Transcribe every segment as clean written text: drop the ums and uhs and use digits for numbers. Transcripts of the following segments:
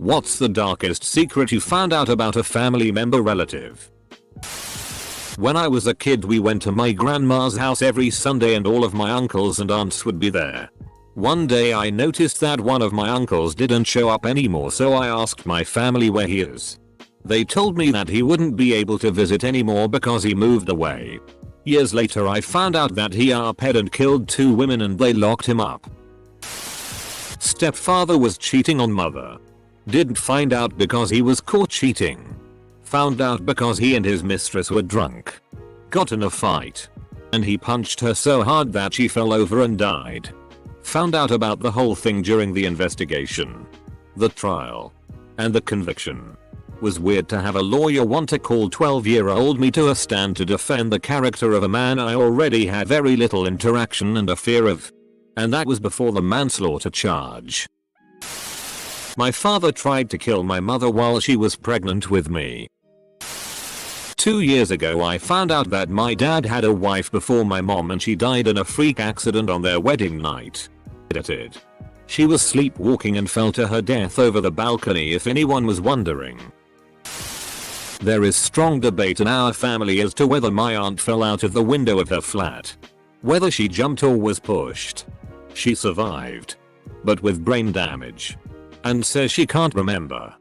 What's the darkest secret you found out about a family member relative? When I was a kid we went to my grandma's house every Sunday and all of my uncles and aunts would be there. One day I noticed that one of my uncles didn't show up anymore, so I asked my family where he is. They told me that he wouldn't be able to visit anymore because he moved away. Years later I found out that he arped and killed 2 women and they locked him up. Stepfather was cheating on mother. Didn't find out because he was caught cheating. Found out because he and his mistress were drunk. Got in a fight. And he punched her so hard that she fell over and died. Found out about the whole thing during the investigation. The trial. And the conviction. Was weird to have a lawyer want to call 12-year-old me to a stand to defend the character of a man I already had very little interaction and a fear of. And that was before the manslaughter charge. My father tried to kill my mother while she was pregnant with me. 2 years ago I found out that my dad had a wife before my mom and she died in a freak accident on their wedding night. Edited. She was sleepwalking and fell to her death over the balcony, if anyone was wondering. There is strong debate in our family as to whether my aunt fell out of the window of her flat. Whether she jumped or was pushed. She survived. But with brain damage. And says she can't remember.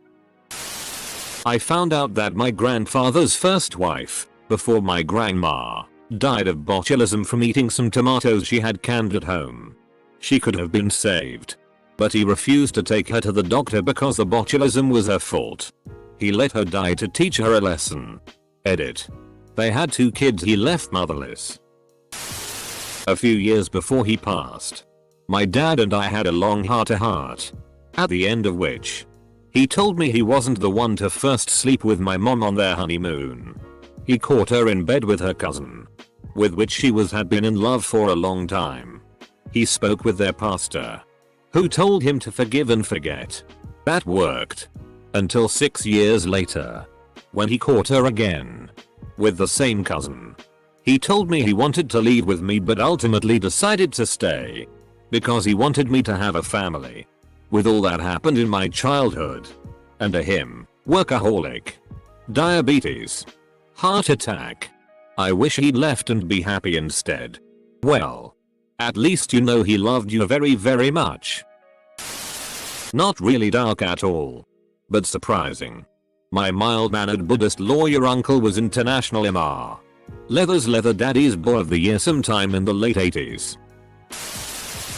I found out that my grandfather's first wife, before my grandma, died of botulism from eating some tomatoes she had canned at home. She could have been saved. But he refused to take her to the doctor because the botulism was her fault. He let her die to teach her a lesson. Edit. They had 2 kids he left motherless. A few years before he passed, my dad and I had a long heart-to-heart. At the end of which, he told me he wasn't the one to first sleep with my mom on their honeymoon. He caught her in bed with her cousin, with which she had been in love for a long time. He spoke with their pastor, who told him to forgive and forget. That worked. Until 6 years later, when he caught her again, with the same cousin. He told me he wanted to leave with me but ultimately decided to stay, because he wanted me to have a family. With all that happened in my childhood. And to him, workaholic, diabetes, heart attack. I wish he'd left and be happy instead. Well, at least you know he loved you very very much. Not really dark at all. But surprising. My mild-mannered Buddhist lawyer uncle was international MR. Leather's Leather Daddy's Boy of the Year sometime in the late 80s.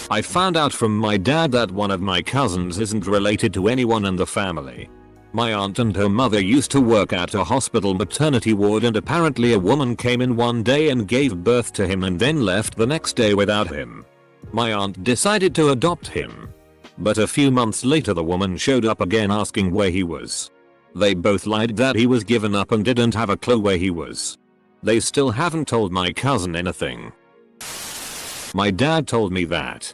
I found out from my dad that one of my cousins isn't related to anyone in the family. My aunt and her mother used to work at a hospital maternity ward and apparently a woman came in one day and gave birth to him and then left the next day without him. My aunt decided to adopt him. But a few months later the woman showed up again asking where he was. They both lied that he was given up and didn't have a clue where he was. They still haven't told my cousin anything. My dad told me that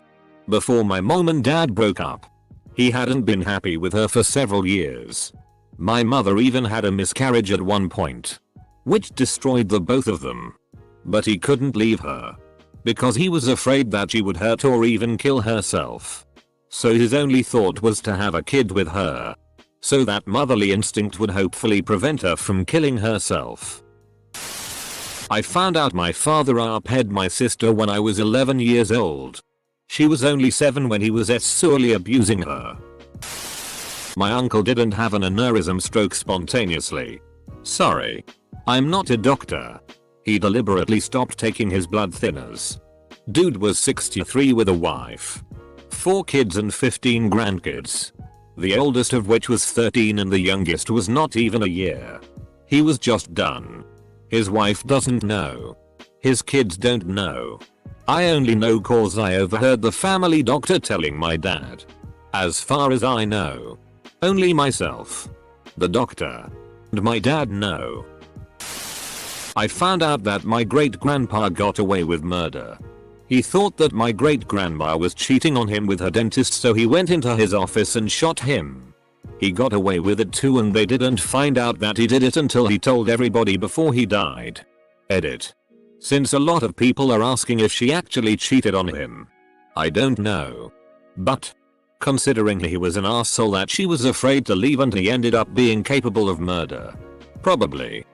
before my mom and dad broke up, he hadn't been happy with her for several years. My mother even had a miscarriage at one point, which destroyed the both of them. But he couldn't leave her because he was afraid that she would hurt or even kill herself. So his only thought was to have a kid with her, so that motherly instinct would hopefully prevent her from killing herself. I found out my father arped my sister when I was 11 years old. She was only 7 when he was sexually abusing her. My uncle didn't have an aneurysm stroke spontaneously. Sorry. I'm not a doctor. He deliberately stopped taking his blood thinners. Dude was 63 with a wife, 4 kids and 15 grandkids. The oldest of which was 13 and the youngest was not even a year. He was just done. His wife doesn't know. His kids don't know. I only know cause I overheard the family doctor telling my dad. As far as I know, only myself, the doctor, and my dad know. I found out that my great-grandpa got away with murder. He thought that my great-grandma was cheating on him with her dentist, so he went into his office and shot him. He got away with it too, and they didn't find out that he did it until he told everybody before he died. Edit. Since a lot of people are asking if she actually cheated on him, I don't know. But considering he was an asshole that she was afraid to leave and he ended up being capable of murder. Probably.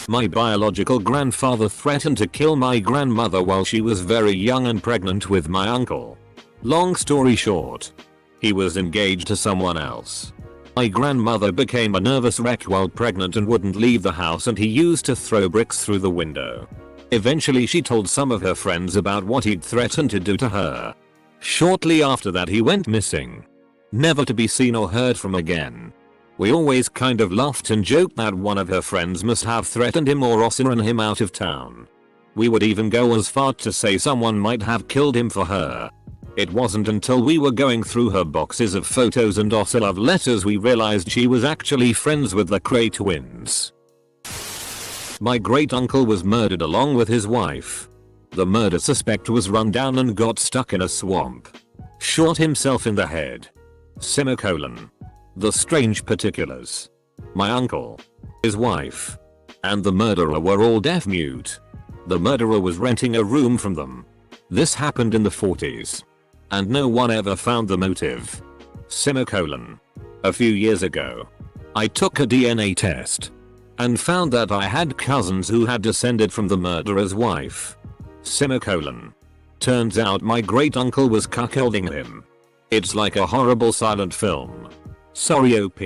My biological grandfather threatened to kill my grandmother while she was very young and pregnant with my uncle. Long story short, he was engaged to someone else. My grandmother became a nervous wreck while pregnant and wouldn't leave the house, and he used to throw bricks through the window. Eventually she told some of her friends about what he'd threatened to do to her. Shortly after that he went missing. Never to be seen or heard from again. We always kind of laughed and joked that one of her friends must have threatened him or run him out of town. We would even go as far to say someone might have killed him for her. It wasn't until we were going through her boxes of photos and also love letters we realized she was actually friends with the Cray twins. My great uncle was murdered along with his wife. The murder suspect was run down and got stuck in a swamp. Shot himself in the head. Semicolon. The strange particulars. My uncle, his wife, and the murderer were all deaf-mute. The murderer was renting a room from them. This happened in the 40s. And no one ever found the motive. Semicolon. A few years ago, I took a DNA test and found that I had cousins who had descended from the murderer's wife. Semicolon. Turns out my great uncle was cuckolding him. It's like a horrible silent film. Sorry OP.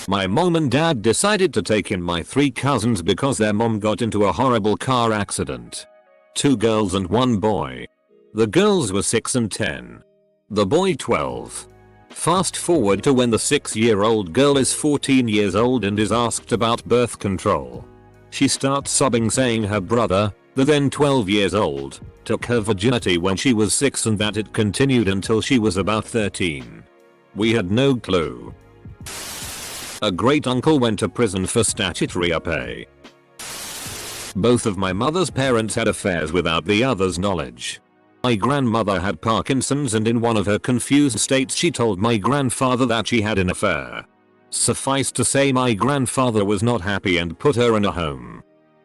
My mom and dad decided to take in my 3 cousins because their mom got into a horrible car accident. 2 girls and 1 boy. The girls were 6 and 10. The boy 12. Fast forward to when the 6-year-old girl is 14 years old and is asked about birth control. She starts sobbing, saying her brother, the then 12 years old, took her virginity when she was 6 and that it continued until she was about 13. We had no clue. A great uncle went to prison for statutory rape. Both of my mother's parents had affairs without the other's knowledge. My grandmother had Parkinson's, and in one of her confused states she told my grandfather that she had an affair. Suffice to say, my grandfather was not happy and put her in a home.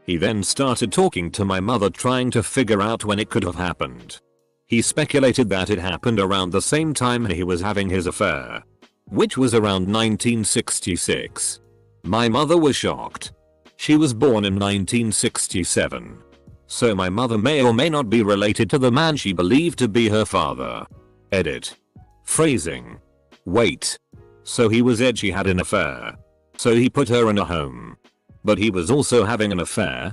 He then started talking to my mother, trying to figure out when it could have happened. He speculated that it happened around the same time he was having his affair, which was around 1966. My mother was shocked. She was born in 1967. So my mother may or may not be related to the man she believed to be her father. Edit. Phrasing. Wait. So he was edgy, had an affair. So he put her in a home. But he was also having an affair?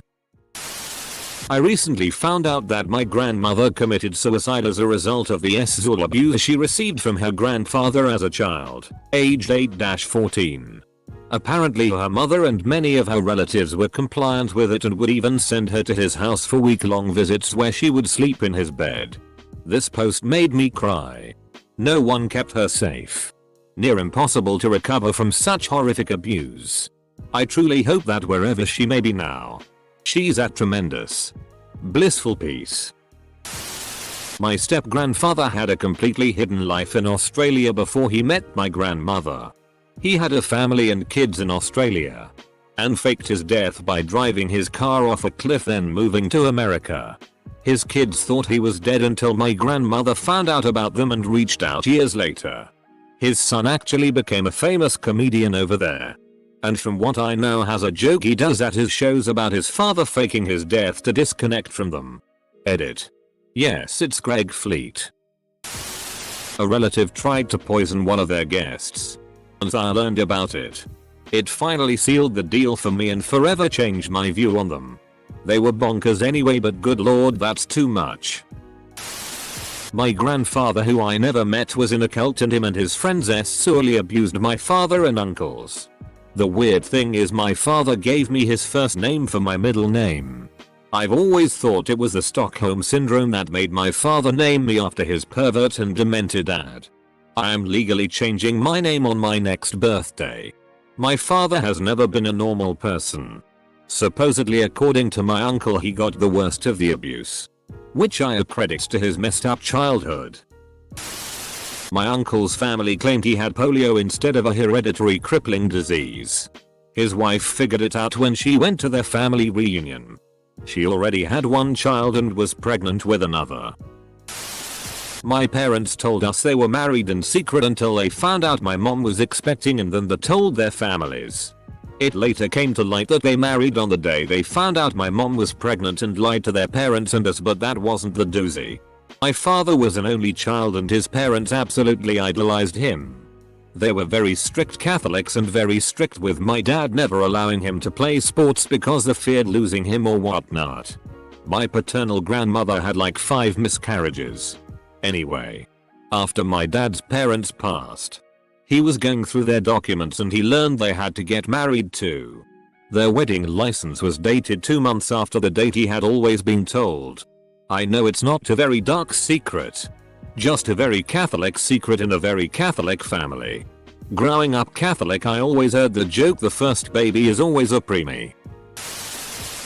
I recently found out that my grandmother committed suicide as a result of the sexual abuse she received from her grandfather as a child, aged 8-14. Apparently her mother and many of her relatives were compliant with it and would even send her to his house for week-long visits where she would sleep in his bed. This post made me cry. No one kept her safe. Near impossible to recover from such horrific abuse. I truly hope that wherever she may be now, she's at tremendous, blissful peace. My step-grandfather had a completely hidden life in Australia before he met my grandmother. He had a family and kids in Australia, and faked his death by driving his car off a cliff, then moving to America. His kids thought he was dead until my grandmother found out about them and reached out years later. His son actually became a famous comedian over there. And from what I know has a joke he does at his shows about his father faking his death to disconnect from them. Edit. Yes, it's Greg Fleet. A relative tried to poison one of their guests. Once I learned about it, it finally sealed the deal for me and forever changed my view on them. They were bonkers anyway, but good lord, that's too much. My grandfather, who I never met, was in a cult and him and his friends sexually abused my father and uncles. The weird thing is my father gave me his first name for my middle name. I've always thought it was the Stockholm Syndrome that made my father name me after his pervert and demented dad. I am legally changing my name on my next birthday. My father has never been a normal person. Supposedly, according to my uncle, he got the worst of the abuse, which I accredit to his messed up childhood. My uncle's family claimed he had polio instead of a hereditary crippling disease. His wife figured it out when she went to their family reunion. She already had one child and was pregnant with another. My parents told us they were married in secret until they found out my mom was expecting and then they told their families. It later came to light that they married on the day they found out my mom was pregnant and lied to their parents and us, but that wasn't the doozy. My father was an only child and his parents absolutely idolized him. They were very strict Catholics and very strict with my dad, never allowing him to play sports because they feared losing him or whatnot. My paternal grandmother had like 5 miscarriages. Anyway, after my dad's parents passed, he was going through their documents and he learned they had to get married too. Their wedding license was dated 2 months after the date he had always been told. I know it's not a very dark secret. Just a very Catholic secret in a very Catholic family. Growing up Catholic, I always heard the joke the first baby is always a preemie.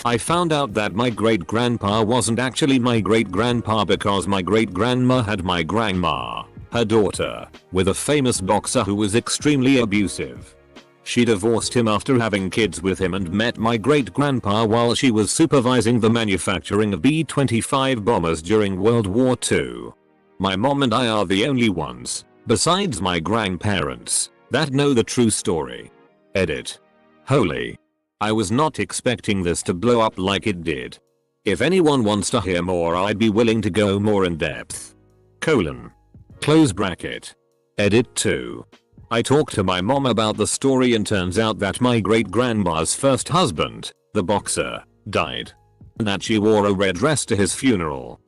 I found out that my great-grandpa wasn't actually my great-grandpa because my great-grandma had my grandma, her daughter, with a famous boxer who was extremely abusive. She divorced him after having kids with him and met my great-grandpa while she was supervising the manufacturing of B-25 bombers during World War II. My mom and I are the only ones, besides my grandparents, that know the true story. Edit. Holy. I was not expecting this to blow up like it did. If anyone wants to hear more, I'd be willing to go more in depth. Close bracket. Edit 2. I talked to my mom about the story and turns out that my great-grandma's first husband, the boxer, died. And that she wore a red dress to his funeral.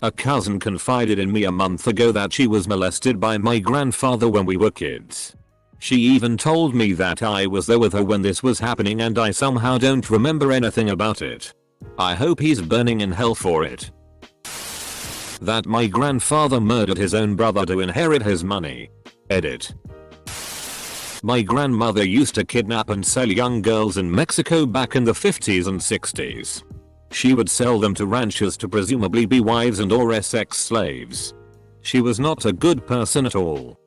A cousin confided in me a month ago that she was molested by my grandfather when we were kids. She even told me that I was there with her when this was happening and I somehow don't remember anything about it. I hope he's burning in hell for it. That my grandfather murdered his own brother to inherit his money. Edit. My grandmother used to kidnap and sell young girls in Mexico back in the 50s and 60s. She would sell them to ranchers to presumably be wives and or sex slaves. She was not a good person at all.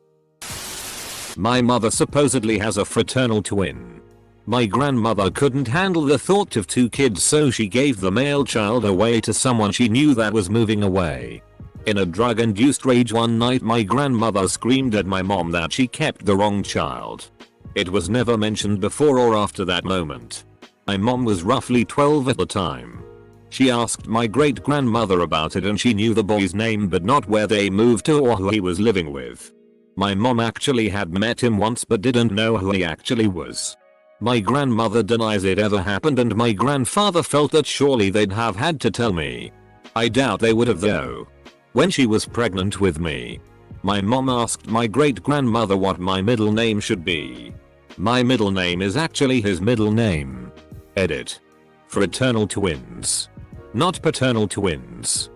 My mother supposedly has a fraternal twin. My grandmother couldn't handle the thought of 2 kids, so she gave the male child away to someone she knew that was moving away. In a drug-induced rage one night, my grandmother screamed at my mom that she kept the wrong child. It was never mentioned before or after that moment. My mom was roughly 12 at the time. She asked my great-grandmother about it and she knew the boy's name but not where they moved to or who he was living with. My mom actually had met him once but didn't know who he actually was. My grandmother denies it ever happened and my grandfather felt that surely they'd have had to tell me. I doubt they would have though. When she was pregnant with me, my mom asked my great-grandmother what my middle name should be. My middle name is actually his middle name. Edit. Fraternal twins. Not paternal twins.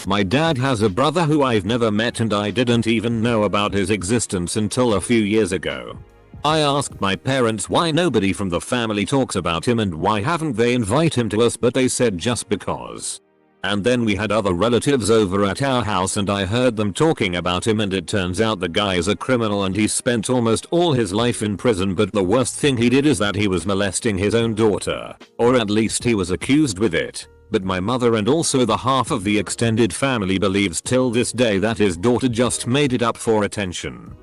My dad has a brother who I've never met and I didn't even know about his existence until a few years ago. I asked my parents why nobody from the family talks about him and why haven't they invite him to us, but they said just because. And then we had other relatives over at our house and I heard them talking about him and it turns out the guy is a criminal and he spent almost all his life in prison, but the worst thing he did is that he was molesting his own daughter, or at least he was accused with it. But my mother and also the half of the extended family believes till this day that his daughter just made it up for attention.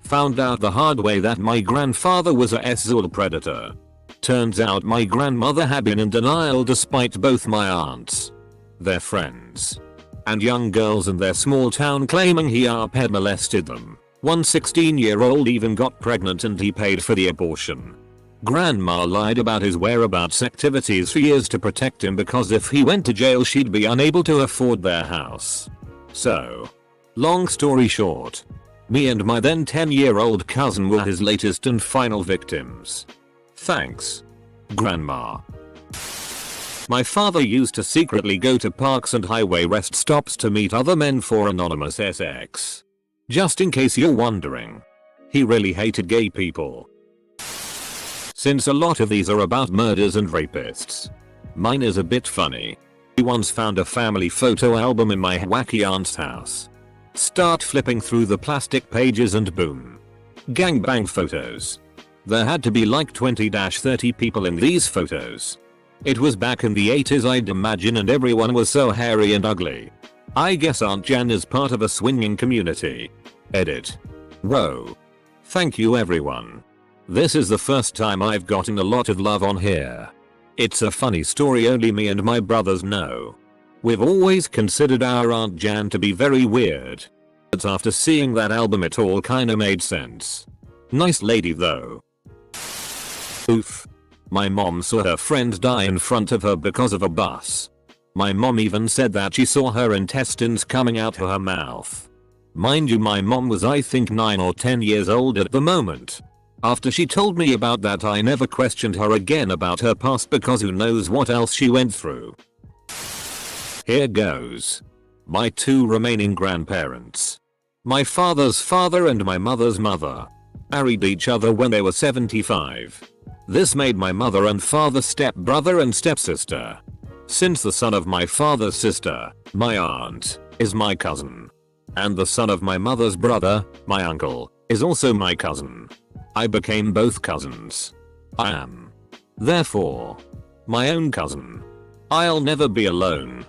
Found out the hard way that my grandfather was a sexual predator. Turns out my grandmother had been in denial despite both my aunts, their friends, and young girls in their small town claiming he had molested them. One 16-year-old even got pregnant and he paid for the abortion. Grandma lied about his whereabouts activities for years to protect him because if he went to jail she'd be unable to afford their house. So, long story short, me and my then 10-year-old cousin were his latest and final victims. Thanks, Grandma. My father used to secretly go to parks and highway rest stops to meet other men for anonymous sex. Just in case you're wondering. He really hated gay people. Since a lot of these are about murders and rapists, mine is a bit funny. We once found a family photo album in my wacky aunt's house. Start flipping through the plastic pages and boom. Gangbang photos. There had to be like 20-30 people in these photos. It was back in the 80s I'd imagine, and everyone was so hairy and ugly. I guess Aunt Jan is part of a swinging community. Edit. Whoa. Thank you everyone. This is the first time I've gotten a lot of love on here. It's a funny story only me and my brothers know. We've always considered our Aunt Jan to be very weird. But after seeing that album it all kinda made sense. Nice lady though. Oof. My mom saw her friend die in front of her because of a bus. My mom even said that she saw her intestines coming out of her mouth. Mind you, my mom was I think 9 or 10 years old at the moment. After she told me about that I never questioned her again about her past because who knows what else she went through. Here goes. My two remaining grandparents. My father's father and my mother's mother married each other when they were 75. This made my mother and father stepbrother and stepsister. Since the son of my father's sister, my aunt, is my cousin. And the son of my mother's brother, my uncle, is also my cousin. I became both cousins. I am, therefore, my own cousin. I'll never be alone.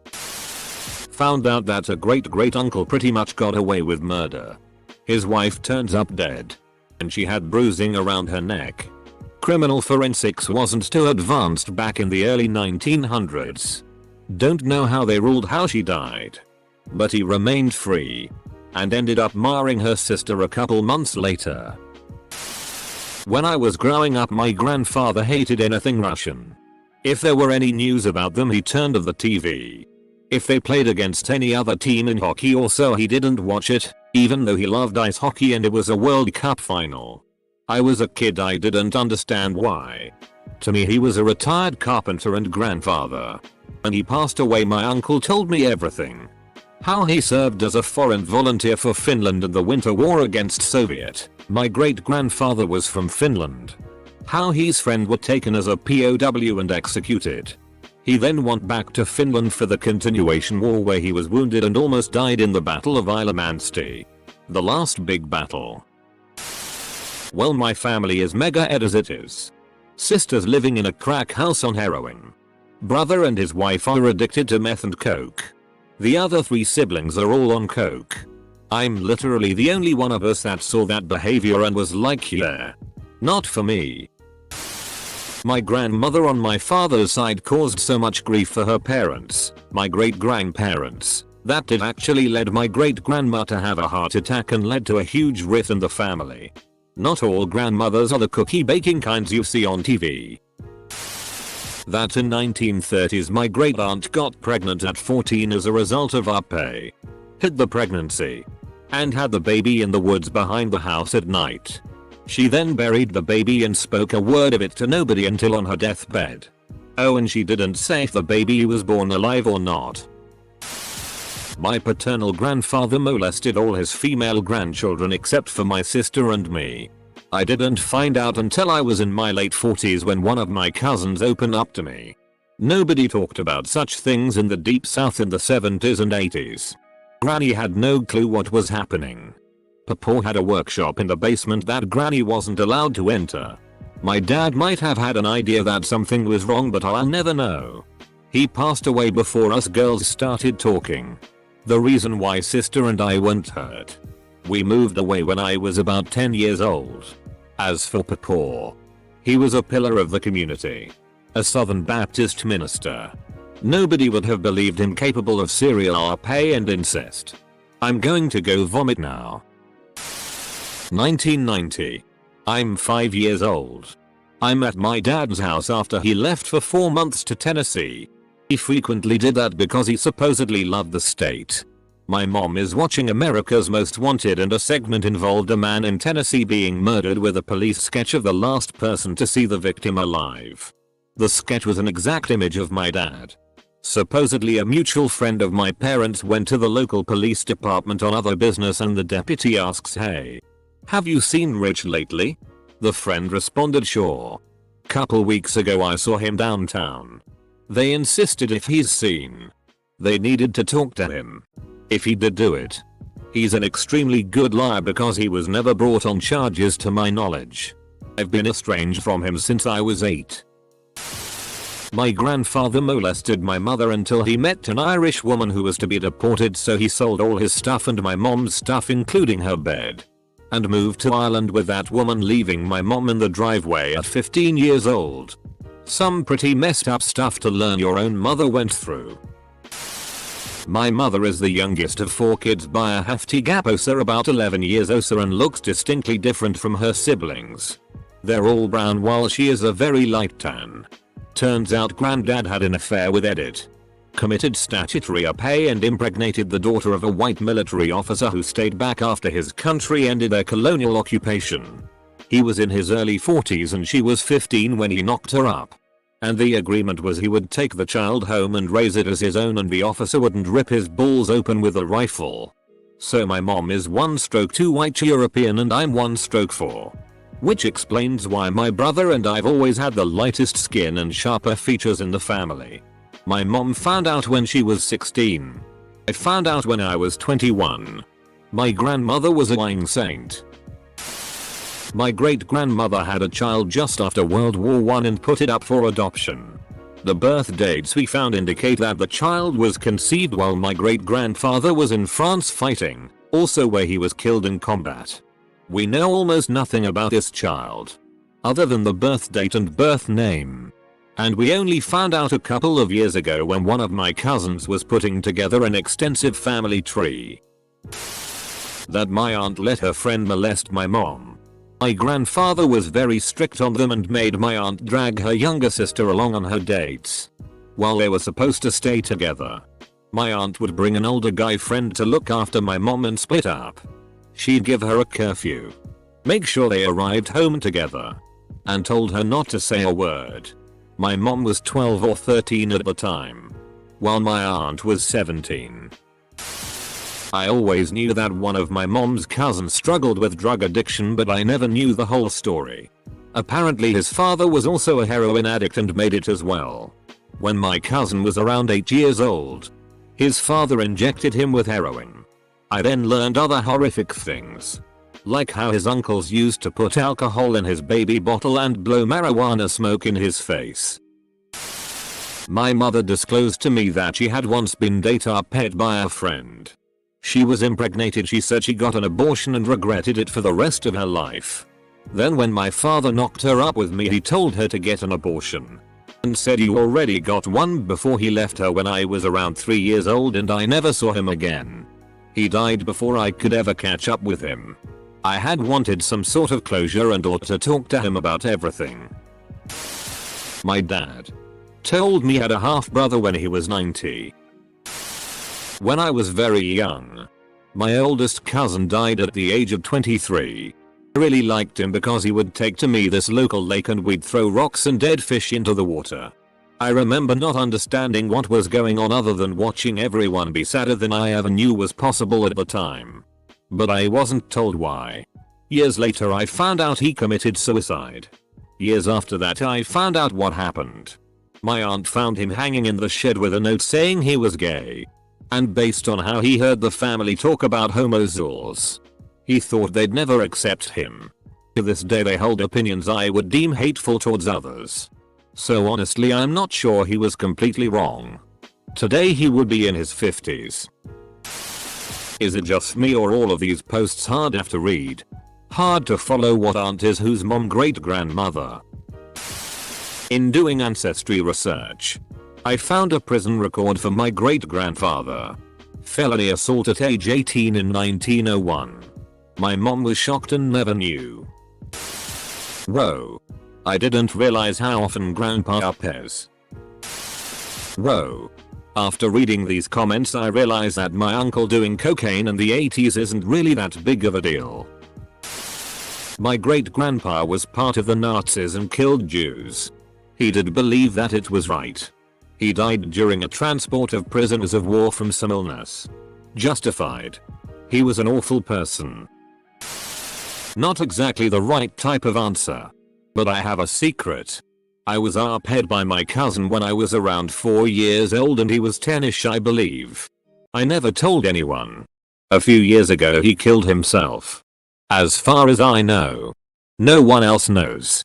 Found out that a great uncle pretty much got away with murder. His wife turns up dead. And she had bruising around her neck. Criminal forensics wasn't too advanced back in the early 1900s. Don't know how they ruled how she died. But he remained free. And ended up marrying her sister a couple months later. When I was growing up my grandfather hated anything Russian. If there were any news about them he turned off the TV. If they played against any other team in hockey or so he didn't watch it, even though he loved ice hockey and it was a World Cup final. I was a kid, I didn't understand why. To me he was a retired carpenter and grandfather. When he passed away my uncle told me everything. How he served as a foreign volunteer for Finland in the Winter War against Soviet. My great grandfather was from Finland. How his friend was taken as a POW and executed. He then went back to Finland for the continuation war where he was wounded and almost died in the Battle of Ilomantsi. The last big battle. Well, my family is mega ed as it is. Sister's living in a crack house on heroin. Brother and his wife are addicted to meth and coke. The other 3 siblings are all on coke. I'm literally the only one of us that saw that behavior and was like, yeah, not for me. My grandmother on my father's side caused so much grief for her parents, my great-grandparents, that it actually led my great-grandma to have a heart attack and led to a huge rift in the family. Not all grandmothers are the cookie baking kinds you see on TV. That in 1930s my great-aunt got pregnant at 14 as a result of our pay. Hid the pregnancy. And had the baby in the woods behind the house at night. She then buried the baby and spoke a word of it to nobody until on her deathbed. Oh, and she didn't say if the baby was born alive or not. My paternal grandfather molested all his female grandchildren except for my sister and me. I didn't find out until I was in my late 40s when one of my cousins opened up to me. Nobody talked about such things in the deep south in the 70s and 80s. Granny had no clue what was happening. Papa had a workshop in the basement that Granny wasn't allowed to enter. My dad might have had an idea that something was wrong, but I'll never know. He passed away before us girls started talking. The reason why sister and I weren't hurt. We moved away when I was about 10 years old. As for Papa, he was a pillar of the community. A Southern Baptist minister. Nobody would have believed him capable of serial rape and incest. I'm going to go vomit now. 1990. I'm 5 years old. I'm at my dad's house after he left for 4 months to Tennessee. He frequently did that because he supposedly loved the state. My mom is watching America's Most Wanted and a segment involved a man in Tennessee being murdered with a police sketch of the last person to see the victim alive. The sketch was an exact image of my dad. Supposedly a mutual friend of my parents went to the local police department on other business and the deputy asks, "Hey, have you seen Rich lately?" The friend responded, "Sure. Couple weeks ago I saw him downtown." They insisted if he's seen. They needed to talk to him. If he did do it. He's an extremely good liar because he was never brought on charges to my knowledge. I've been estranged from him since I was 8. My grandfather molested my mother until he met an Irish woman who was to be deported, so he sold all his stuff and my mom's stuff including her bed and moved to Ireland with that woman, leaving my mom in the driveway at 15 years old. Some pretty messed up stuff to learn your own mother went through. My mother is the youngest of 4 kids by a hefty gap, about 11 years older, and looks distinctly different from her siblings. They're all brown while she is a very light tan. Turns out granddad had an affair with Edith, committed statutory rape and impregnated the daughter of a white military officer who stayed back after his country ended their colonial occupation. He was in his early 40s and she was 15 when he knocked her up. And the agreement was he would take the child home and raise it as his own, and the officer wouldn't rip his balls open with a rifle. So my mom is 1/2 white European and I'm 1/4. Which explains why my brother and I've always had the lightest skin and sharper features in the family. My mom found out when she was 16. I found out when I was 21. My grandmother was a lying saint. My great grandmother had a child just after World War I and put it up for adoption. The birth dates we found indicate that the child was conceived while my great grandfather was in France fighting, also where he was killed in combat. We know almost nothing about this child, other than the birth date and birth name. And we only found out a couple of years ago when one of my cousins was putting together an extensive family tree, that my aunt let her friend molest my mom. My grandfather was very strict on them and made my aunt drag her younger sister along on her dates. While they were supposed to stay together, my aunt would bring an older guy friend to look after my mom and split up. She'd give her a curfew, make sure they arrived home together, and told her not to say a word. My mom was 12 or 13 at the time, while my aunt was 17. I always knew that one of my mom's cousins struggled with drug addiction, but I never knew the whole story. Apparently his father was also a heroin addict and made it as well. When my cousin was around 8 years old, his father injected him with heroin. I then learned other horrific things, like how his uncles used to put alcohol in his baby bottle and blow marijuana smoke in his face. My mother disclosed to me that she had once been date-raped by a friend. She was impregnated. She said she got an abortion and regretted it for the rest of her life. Then when my father knocked her up with me, he told her to get an abortion and said you already got one before he left her when I was around 3 years old, and I never saw him again. He died before I could ever catch up with him. I had wanted some sort of closure and ought to talk to him about everything. My dad told me he had a half brother when he was 90. When I was very young, my oldest cousin died at the age of 23. I really liked him because he would take to me this local lake and we'd throw rocks and dead fish into the water. I remember not understanding what was going on other than watching everyone be sadder than I ever knew was possible at the time. But I wasn't told why. Years later I found out he committed suicide. Years after that I found out what happened. My aunt found him hanging in the shed with a note saying he was gay. And based on how he heard the family talk about homosexuals, he thought they'd never accept him. To this day they hold opinions I would deem hateful towards others. So honestly I'm not sure he was completely wrong. Today he would be in his 50s. Is it just me or all of these posts hard to read? Hard to follow. What aunt is whose mom great grandmother? In doing ancestry research, I found a prison record for my great grandfather. Felony assault at age 18 in 1901. My mom was shocked and never knew. Whoa. I didn't realize how often grandpa appears. Whoa. After reading these comments I realize that my uncle doing cocaine in the 80s isn't really that big of a deal. My great grandpa was part of the Nazis and killed Jews. He did believe that it was right. He died during a transport of prisoners of war from some illness. Justified. He was an awful person. Not exactly the right type of answer. But I have a secret. I was raped by my cousin when I was around 4 years old and he was 10ish I believe. I never told anyone. A few years ago he killed himself. As far as I know. No one else knows.